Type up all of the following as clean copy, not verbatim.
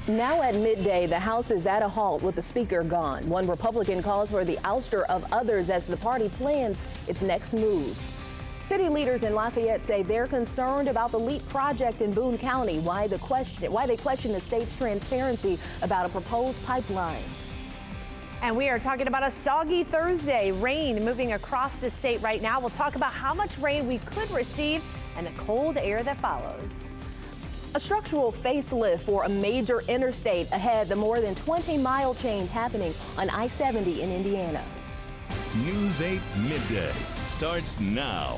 Now at midday, the House is at a halt with the Speaker gone. One Republican calls for the ouster of others as the party plans its next move. City leaders in Lafayette say they're concerned about the LEAP project in Boone County, why they question the state's transparency about a proposed pipeline. And we are talking about a soggy Thursday. Rain moving across the state right now. We'll talk about how much rain we could receive and the cold air that follows. A structural facelift for a major interstate ahead. The more than 20-mile change happening on I-70 in Indiana. News 8 Midday starts now.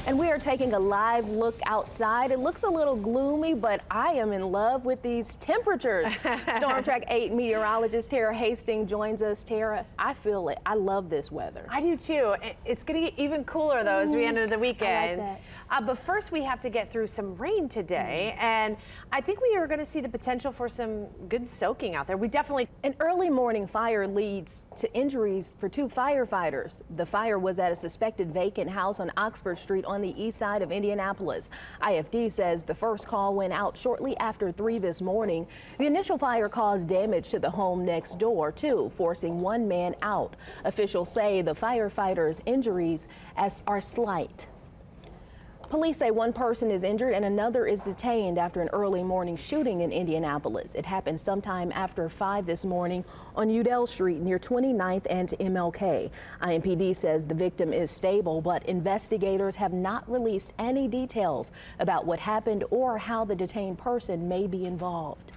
And we are taking a live look outside. It looks a little gloomy, but I am in love with these temperatures. Storm Track 8 meteorologist Tara Hastings joins us. Tara, I feel it. I love this weather. I do too. It's going to get even cooler though as we enter the weekend. I like that. But first we have to get through some rain today, and I think we are going to see the potential for some good soaking out there. We definitely. An early morning fire leads to injuries for 2 firefighters. The fire was at a suspected vacant house on Oxford Street on the east side of Indianapolis. IFD says the first call went out shortly after 3 this morning. The initial fire caused damage to the home next door too, forcing 1 man out. Officials say the firefighters' injuries are slight. Police say 1 person is injured and another is detained after an early morning shooting in Indianapolis. It happened sometime after 5 this morning on Udell Street near 29th and MLK. IMPD says the victim is stable, but investigators have not released any details about what happened or how the detained person may be involved.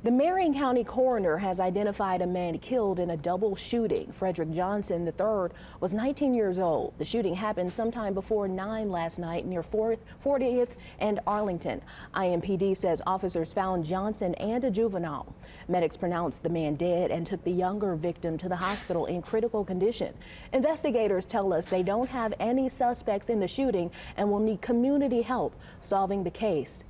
The Marion County coroner has identified a man killed in a double shooting. Frederick Johnson III was 19 years old. The shooting happened sometime before 9 last night near 40th and Arlington. IMPD says officers found Johnson and a juvenile. Medics pronounced the man dead and took the younger victim to the hospital in critical condition. Investigators tell us they don't have any suspects in the shooting and will need community help solving the case.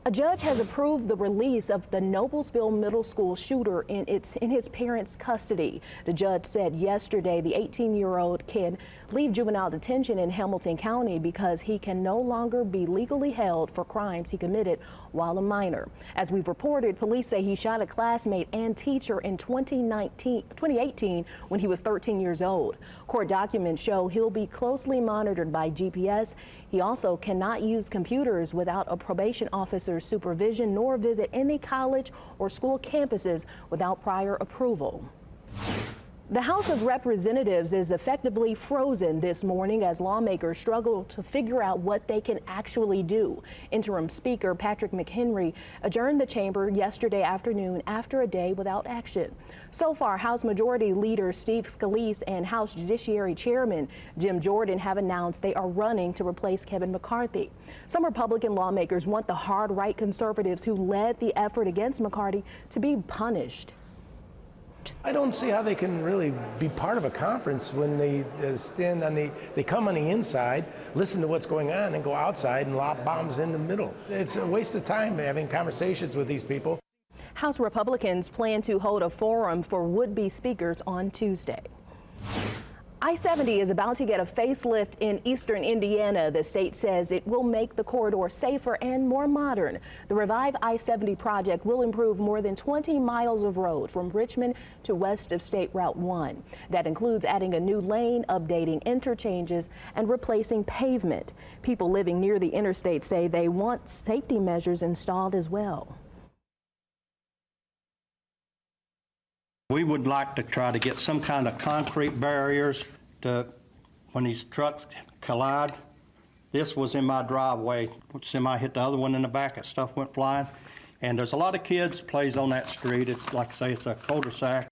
A judge has approved the release of the Noblesville Middle School shooter in his parents' custody. The judge said yesterday the 18-year-old can leave juvenile detention in Hamilton County because he can no longer be legally held for crimes he committed while a minor. As we've reported, police say he shot a classmate and teacher in 2018 when he was 13 years old. Court documents show he'll be closely monitored by GPS. He also cannot use computers without a probation officer's supervision, nor visit any college or school campuses without prior approval. The House of Representatives is effectively frozen this morning as lawmakers struggle to figure out what they can actually do. Interim Speaker Patrick McHenry adjourned the chamber yesterday afternoon after a day without action. So far, House Majority Leader Steve Scalise and House Judiciary Chairman Jim Jordan have announced they are running to replace Kevin McCarthy. Some Republican lawmakers want the hard-right conservatives who led the effort against McCarthy to be punished. I don't see how they can really be part of a conference when they come on the inside, listen to what's going on, and go outside and lob bombs in the middle. It's a waste of time having conversations with these people. House Republicans plan to hold a forum for would-be speakers on Tuesday. I-70 is about to get a facelift in eastern Indiana. The state says it will make the corridor safer and more modern. The revived I-70 project will improve more than 20 miles of road from Richmond to west of State Route 1. That includes adding a new lane, updating interchanges, and replacing pavement. People living near the interstate say they want safety measures installed as well. We would like to try to get some kind of concrete barriers to when these trucks collide. This was in my driveway. Semi hit the other one in the back, and stuff went flying. And there's a lot of kids plays on that street. It's like I say, it's a cul-de-sac.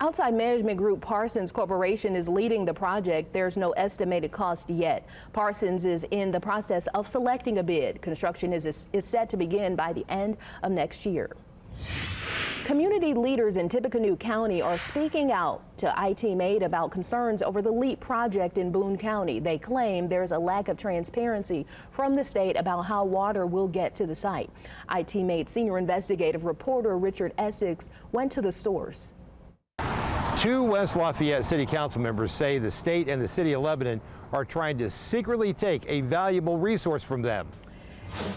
Outside management group Parsons Corporation is leading the project. There's no estimated cost yet. Parsons is in the process of selecting a bid. Construction is set to begin by the end of next year. Community leaders in Tippecanoe County are speaking out to IT-Mate about concerns over the LEAP project in Boone County. They claim there's a lack of transparency from the state about how water will get to the site. IT-Mate senior investigative reporter Richard Essex went to the source. 2 West Lafayette City Council members say the state and the City of Lebanon are trying to secretly take a valuable resource from them.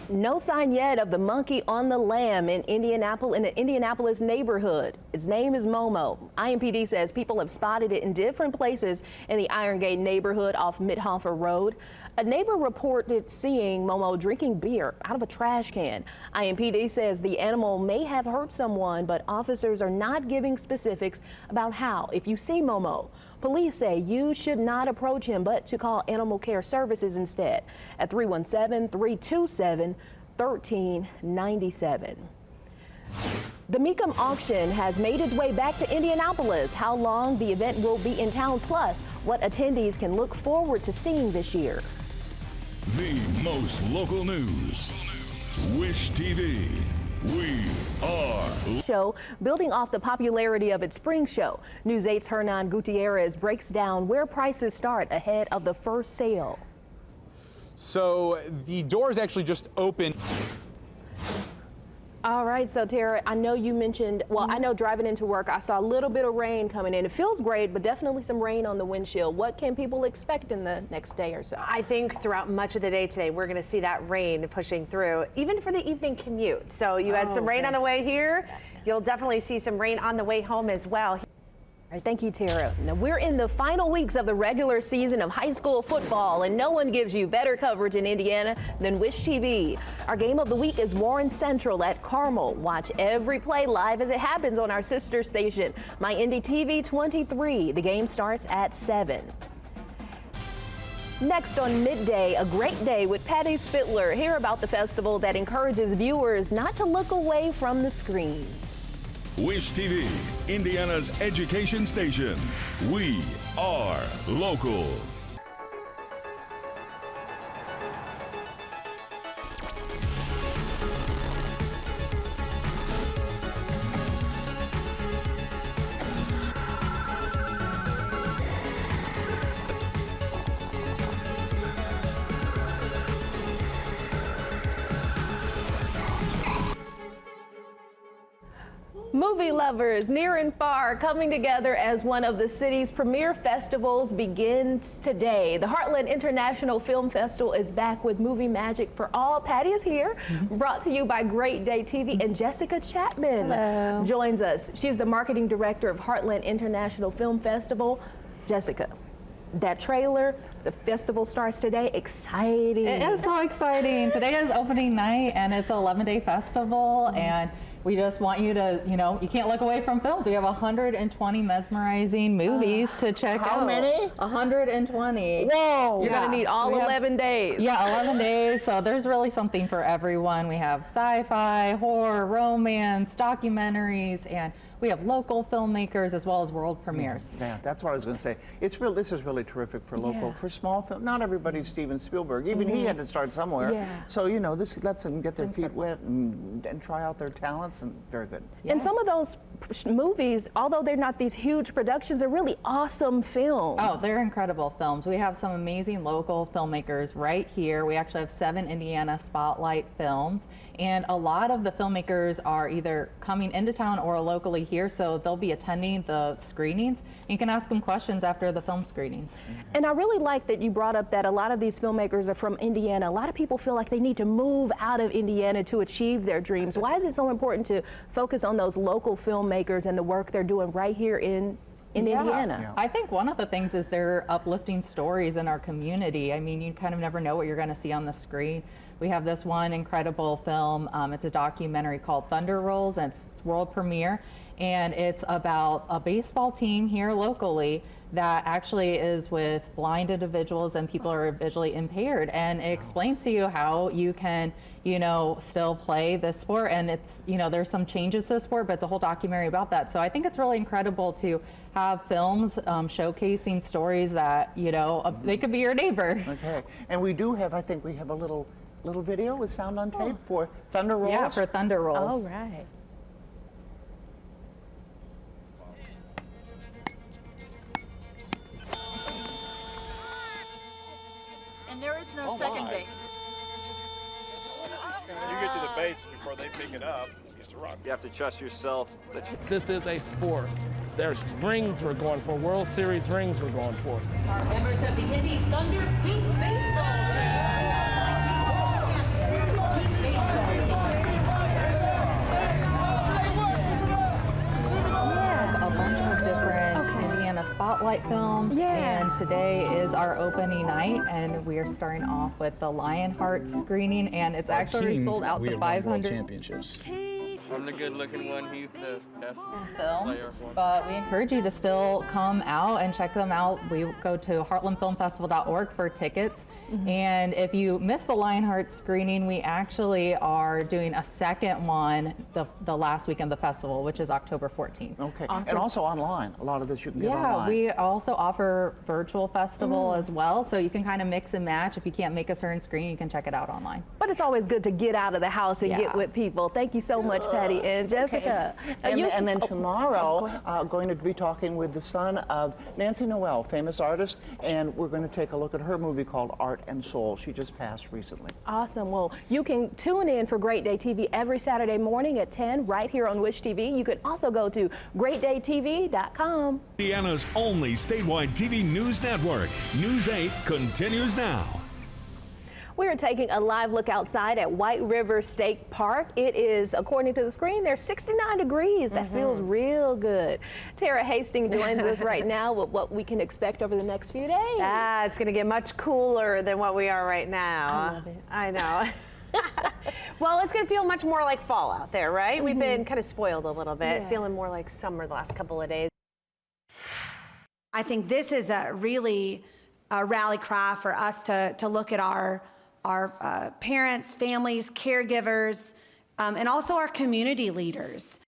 No sign yet of the monkey on the lam in an Indianapolis neighborhood. Its name is Momo. IMPD says people have spotted it in different places in the Iron Gate neighborhood off Midhofer Road. A neighbor reported seeing Momo drinking beer out of a trash can. IMPD says the animal may have hurt someone, but officers are not giving specifics about how. If you see Momo, police say you should not approach him, but to call Animal Care Services instead at 317-327-1397. The Mecum auction has made its way back to Indianapolis. How long the event will be in town, plus what attendees can look forward to seeing this year. The most local news. Wish TV. We are Show building off the popularity of its spring show. News 8's Hernan Gutierrez breaks down where prices start ahead of the first sale. So the doors actually just opened. All right, so Tara, I know you mentioned, well, I know driving into work, I saw a little bit of rain coming in. It feels great, but definitely some rain on the windshield. What can people expect in the next day or so? I think throughout much of the day today, we're going to see that rain pushing through, even for the evening commute. So you had some rain on the way here. You'll definitely see some rain on the way home as well. All right, thank you, Tara. Now, we're in the final weeks of the regular season of high school football, and no one gives you better coverage in Indiana than Wish TV. Our game of the week is Warren Central at Carmel. Watch every play live as it happens on our sister station, My Indy TV 23. The game starts at 7. Next on Midday, a great day with Patty Spitler. Hear about the festival that encourages viewers not to look away from the screen. Wish TV, Indiana's education station. We are local. Movie lovers near and far coming together as one of the city's premier festivals begins today. The Heartland International Film Festival is back with movie magic for all. Patty is here, brought to you by Great Day TV, and Jessica Chapman joins us. She's the marketing director of Heartland International Film Festival. Jessica, that trailer, the festival starts today. Exciting. It is so exciting. Today is opening night, and it's an 11-day festival, and we just want you to, you can't look away from films. We have 120 mesmerizing movies to check out. How many? 120. Whoa! You're gonna need all 11 days. Yeah, 11 days. So there's really something for everyone. We have sci-fi, horror, romance, documentaries, and we have local filmmakers as well as world premieres. Yeah, that's what I was going to say. It's real. This is really terrific for local, for small film. Not everybody's Steven Spielberg. Even he had to start somewhere. Yeah. So this lets them get their feet wet and try out their talents, and very good. And some of those movies, although they're not these huge productions, they're really awesome films. Oh, they're incredible films. We have some amazing local filmmakers right here. We actually have 7 Indiana Spotlight films, and a lot of the filmmakers are either coming into town or locally here, so they'll be attending the screenings. You can ask them questions after the film screenings. And I really like that you brought up that a lot of these filmmakers are from Indiana. A lot of people feel like they need to move out of Indiana to achieve their dreams. Why is it so important to focus on those local filmmakers and the work they're doing right here in Indiana? Yeah. I think one of the things is they're uplifting stories in our community. I mean, you kind of never know what you're going to see on the screen. We have this one incredible film. It's a documentary called Thunder Rolls, and it's world premiere. And it's about a baseball team here locally that actually is with blind individuals and people who are visually impaired. And it explains to you how you can, still play this sport. And it's, there's some changes to the sport, but it's a whole documentary about that. So I think it's really incredible to have films showcasing stories that, they could be your neighbor. Okay. And we do have, I think we have a little video with sound on tape for Thunder Rolls. Yeah, for Thunder Rolls. All right. And there is no second base. You get to the base before they pick it up, it's a run. You have to trust yourself. This is a sport. There's rings we're going for, World Series rings we're going for. Our members of the Indy Thunder beat baseball team. spotlight films. Yeah. And today is our opening night, and we are starting off with the Lionheart screening, and it's actually sold out to 500 championships. I'm the good-looking one. He's the best films, but we encourage you to still come out and check them out. We go to heartlandfilmfestival.org for tickets. And if you miss the Lionheart screening, we actually are doing a second one the last weekend of the festival, which is October 14th. Okay, awesome. And also online. A lot of this you can get online. Yeah, we also offer virtual festival as well, so you can kind of mix and match. If you can't make a certain screen, you can check it out online. But it's always good to get out of the house and get with people. Thank you so much, Patty and Jessica. Okay. And then tomorrow, going to be talking with the son of Nancy Noel, famous artist, and we're going to take a look at her movie called Art and Soul. She just passed recently. Awesome. Well, you can tune in for Great Day TV every Saturday morning at 10 right here on Wish TV. You can also go to greatdaytv.com. Indiana's only statewide TV news network. News 8 continues now. We're taking a live look outside at White River State Park. It is, according to the screen, there's 69 degrees. That feels real good. Tara Hastings joins us right now with what we can expect over the next few days. It's going to get much cooler than what we are right now. I love it. I know. Well, it's going to feel much more like fall out there, right? We've been kind of spoiled a little bit, feeling more like summer the last couple of days. I think this is a really a rally cry for us to look at our parents, families, caregivers, and also our community leaders.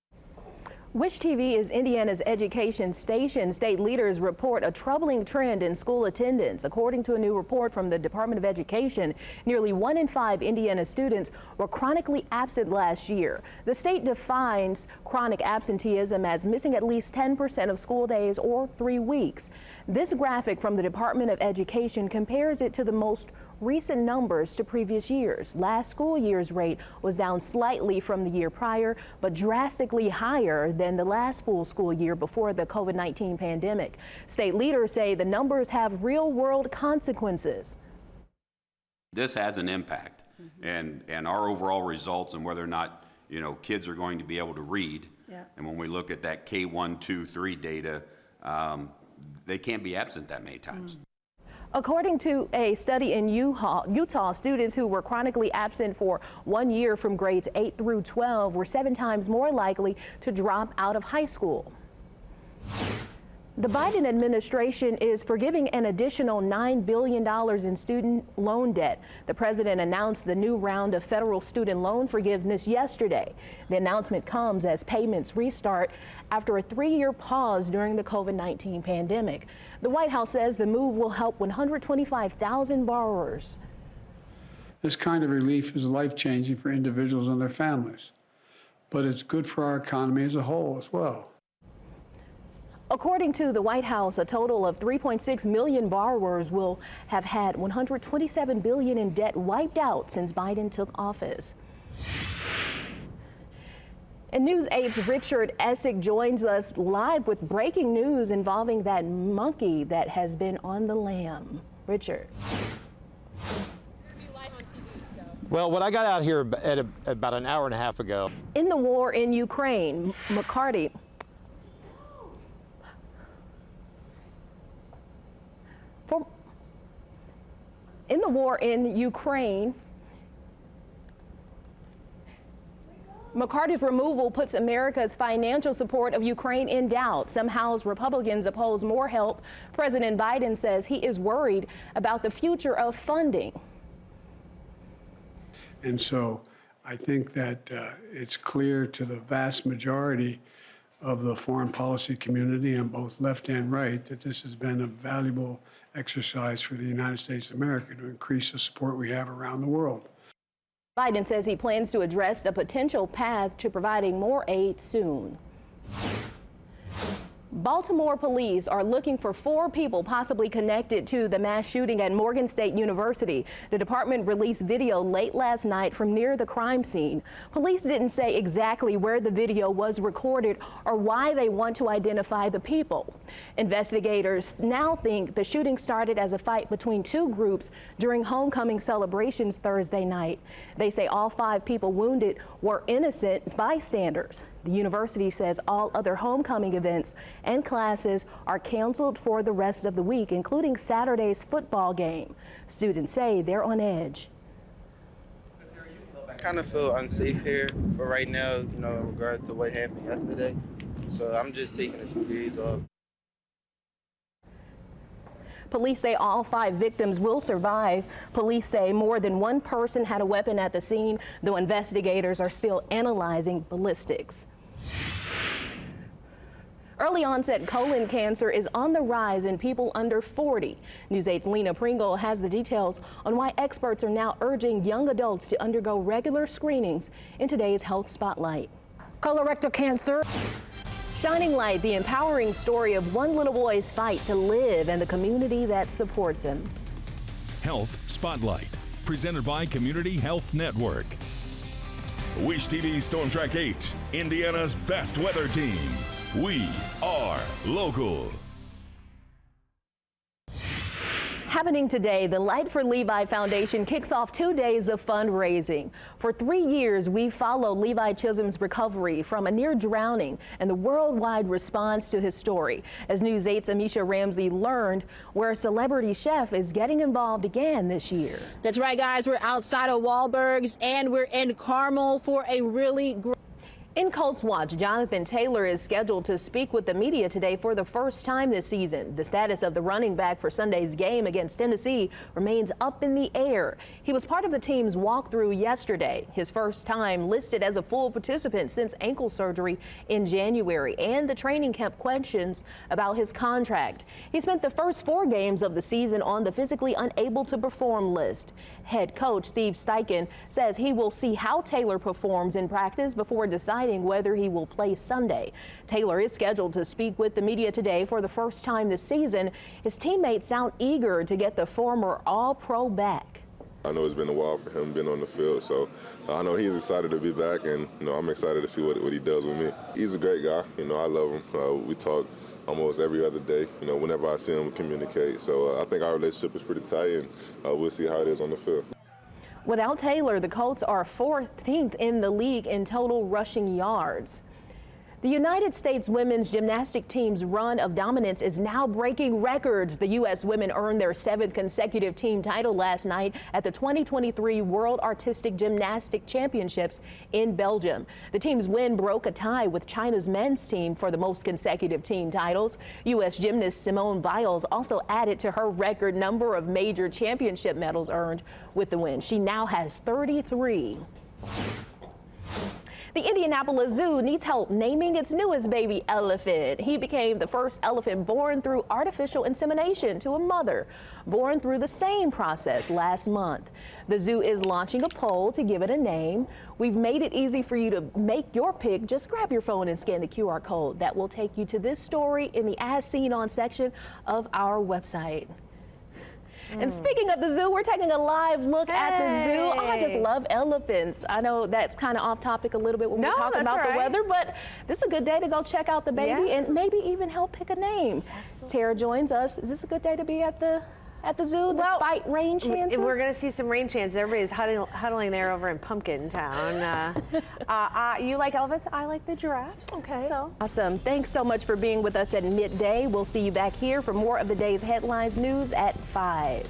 Wish TV is Indiana's education station. State leaders report a troubling trend in school attendance. According to a new report from the Department of Education, nearly 1 in 5 Indiana students were chronically absent last year. The state defines chronic absenteeism as missing at least 10% of school days or 3 weeks. This graphic from the Department of Education compares it to the most recent numbers to previous years. Last school year's rate was down slightly from the year prior, but drastically higher than the last full school year before the COVID-19 pandemic. State leaders say the numbers have real-world consequences. This has an impact, and our overall results and whether or not kids are going to be able to read. And when we look at that K1, 2, 3 data, they can't be absent that many times. According to a study in Utah, students who were chronically absent for 1 year from grades 8 through 12 were 7 times more likely to drop out of high school. The Biden administration is forgiving an additional $9 billion in student loan debt. The president announced the new round of federal student loan forgiveness yesterday. The announcement comes as payments restart after a 3-year pause during the COVID-19 pandemic. The White House says the move will help 125,000 borrowers. This kind of relief is life-changing for individuals and their families, but it's good for our economy as a whole as well. According to the White House, a total of 3.6 million borrowers will have had $127 billion in debt wiped out since Biden took office. And News 8's Richard Essick joins us live with breaking news involving that monkey that has been on the lam. Richard. Well, when I got out here at about an hour and a half ago. In the war in Ukraine, McCarty. In the war in Ukraine, McCarty's removal puts America's financial support of Ukraine in doubt. Some House Republicans oppose more help. President Biden says he is worried about the future of funding. And so I think that it's clear to the vast majority of the foreign policy community on both left and right that this has been a valuable exercise for the United States of America to increase the support we have around the world. Biden says he plans to address a potential path to providing more aid soon. Baltimore police are looking for 4 people possibly connected to the mass shooting at Morgan State University. The department released video late last night from near the crime scene. Police didn't say exactly where the video was recorded or why they want to identify the people. Investigators now think the shooting started as a fight between 2 groups during homecoming celebrations Thursday night. They say all 5 people wounded were innocent bystanders. The university says all other homecoming events and classes are canceled for the rest of the week, including Saturday's football game. Students say they're on edge. I kind of feel unsafe here for right now, in regards to what happened yesterday. So I'm just taking a few days off. Police say all 5 victims will survive. Police say more than one person had a weapon at the scene, though investigators are still analyzing ballistics. Early onset colon cancer is on the rise in people under 40. News 8's Lena Pringle has the details on why experts are now urging young adults to undergo regular screenings in today's Health Spotlight. Colorectal cancer. Shining light, the empowering story of one little boy's fight to live and the community that supports him. Health Spotlight, presented by Community Health Network. Wish TV Storm Track 8, Indiana's best weather team. We are local. Happening today, the Light for Levi Foundation kicks off 2 days of fundraising. For 3 years, we followed Levi Chisholm's recovery from a near drowning and the worldwide response to his story. As News 8's Amisha Ramsey learned, where a celebrity chef is getting involved again this year. That's right, guys. We're outside of Wahlberg's and we're in Carmel for a really great. In Colts Watch, Jonathan Taylor is scheduled to speak with the media today for the first time this season. The status of the running back for Sunday's game against Tennessee remains up in the air. He was part of the team's walkthrough yesterday, his first time listed as a full participant since ankle surgery in January, and the training camp questions about his contract. He spent the first 4 games of the season on the physically unable to perform list. Head coach Steve Steichen says he will see how Taylor performs in practice before deciding whether he will play Sunday. Taylor is scheduled to speak with the media today for the first time this season. His teammates sound eager to get the former All-Pro back. I know it's been a while for him being on the field, so I know he's excited to be back, and I'm excited to see what he does with me. He's a great guy. I love him. We talk almost every other day. Whenever I see him, we communicate. So I think our relationship is pretty tight, and we'll see how it is on the field. Without Taylor, the Colts are 14th in the league in total rushing yards. The United States women's gymnastic team's run of dominance is now breaking records. The U.S. women earned their 7th consecutive team title last night at the 2023 World Artistic Gymnastic Championships in Belgium. The team's win broke a tie with China's men's team for the most consecutive team titles. U.S. gymnast Simone Biles also added to her record number of major championship medals earned with the win. She now has 33. The Indianapolis Zoo needs help naming its newest baby elephant. He became the first elephant born through artificial insemination to a mother, born through the same process last month. The zoo is launching a poll to give it a name. We've made it easy for you to make your pick. Just grab your phone and scan the QR code. That will take you to this story in the As Seen On section of our website. And speaking of the zoo, we're taking a live look at the zoo. Oh, I just love elephants. I know that's kind of off topic a little bit when we're talking about the weather, but this is a good day to go check out the baby and maybe even help pick a name. Absolutely. Tara joins us. Is this a good day to be at the zoo despite rain chances? We're going to see some rain chances. Everybody's huddling there over in Pumpkin Town. You like elephants? I like the giraffes. Okay. So. Awesome. Thanks so much for being with us at midday. We'll see you back here for more of the day's headlines news at 5.